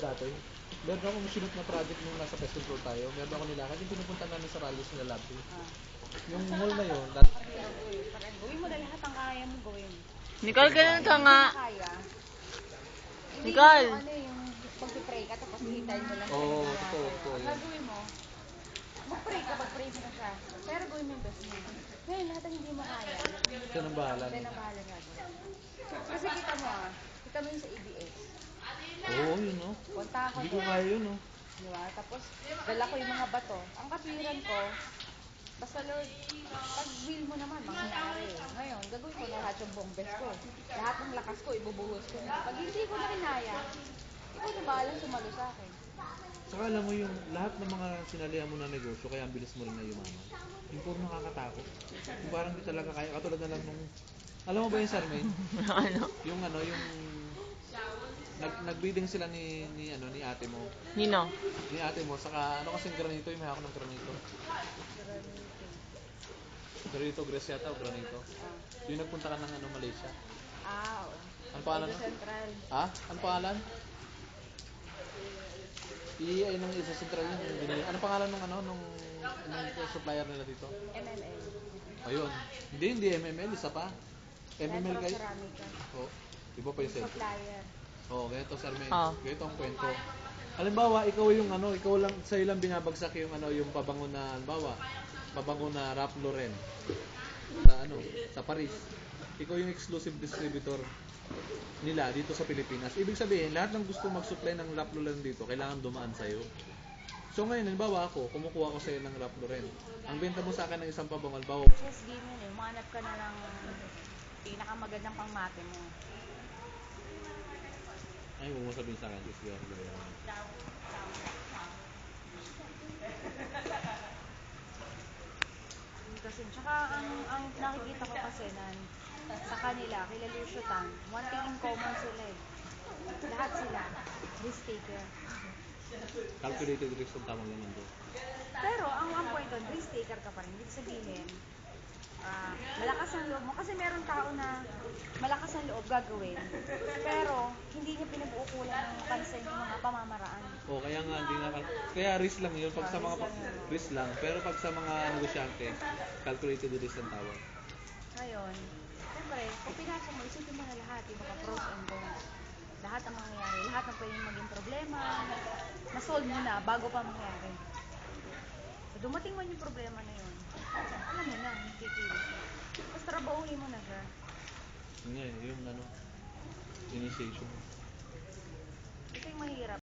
Dati, meron akong sinut na project nung nasa pest control tayo. Meron ako nilakad yung pinupunta namin sa rallies nila Labi. Yung mall na yun, Gawin mo na lahat ang kaya mo gawin. Nicole, ganun ka nga. Kaya. Nicole. Yung pag-pray ka tapos hihintayin mo lang. Oo, totoo. Ang gagawin mo, mag-pray ka, mag-pray mo na siya. Pero gawin mo yung best mo. Ngayon, lahat ang hindi mo kaya. Siya nang bahala. Siya nang bahala gagawin. Kasi kita mo yung sa ABS. Oo, yun no. Punta ako Hindi ko doon. kaya yun no. Diba? Tapos, dala ko yung mga bato. Ang katwiran ko, basta Lord, pag-will mo naman, mangyayari. Ngayon, gagawin ko lahat yung buong best ko. Lahat ng lakas ko, ibubuhos ko na. Pag hindi ko na kinaya, ikaw na bahala sumalo sa akin. Saka alam mo yung lahat ng mga sinalihan mo na negosyo, kaya ang bilis mo rin na yumaman. Yung puro nakakatakot. Yung parang di talaga kaya. Katulad na lang nung, alam mo ba yung Sarmaine? Ano? Yung nag-bidding sila ni ate mo. Nino? Ni ate mo, saka ano kasing granito, yung may hako ng granito. Granito Grecia yata o granito. Yung nagpunta ka ng Malaysia. Oo. Ano pangalan no? Central. Ha? Ano pangalan? Ay nung isa central yun. Ano pangalan nung supplier nila dito? MML. Ayun. Hindi MML, isa pa. MML Centro guys. Ceramica. Oh, iba pa yung centro. Supplier. Oh, ganito sir May. Oh. Ganito ang kwento. Halimbawa, ikaw lang sa'yo lang binabagsak yung yung pabango na halimbawa, pabango na Ralph Lauren sa Paris. Ikaw yung exclusive distributor nila dito sa Pilipinas. Ibig sabihin, lahat ng gusto mag-supply ng Ralph Lauren dito, kailangan dumaan sa'yo. So ngayon, halimbawa ako, kumukuha ko sa'yo ng Ralph Lauren. Ang benta mo sa akin ng isang pabango, halimbawa, Just game yun eh. Manap ka na ng pinakamagandang pangmate mo. ay, huwag mo sabihin sa akin, is your Kasi, tsaka ang nakikita ko kasi sa kanila, kila Lucio Tan, one thing in common sila eh. Lahat sila, risk taker. calculated risk ang tawag naman doon. Pero, ang point doon, risk taker ka pa rin. Ibig sabihin, malakas ang loob mo. Kasi meron tao na malakas ang loob gagawin. Pero, hindi niya pinag-uukulan ng pansin yung mga pamamaraan. O, kaya nga, kaya risk lang yun. Pag sa mga risk lang. Pero pag sa mga negosyante, calculated risk ang tawag. Ngayon, siyempre, kung pinasok mo, isipin mo na lahat, yung mga pros and cons. Lahat ang mangyayari, lahat ang pwedeng maging problema, na-solve mo na bago pa mangyari. So, dumating man yung problema na yun, alam mo na, hindi kikilos. Tapos trabahuin mo na siya. Yun nga yung initiation. Ito yung mahirap.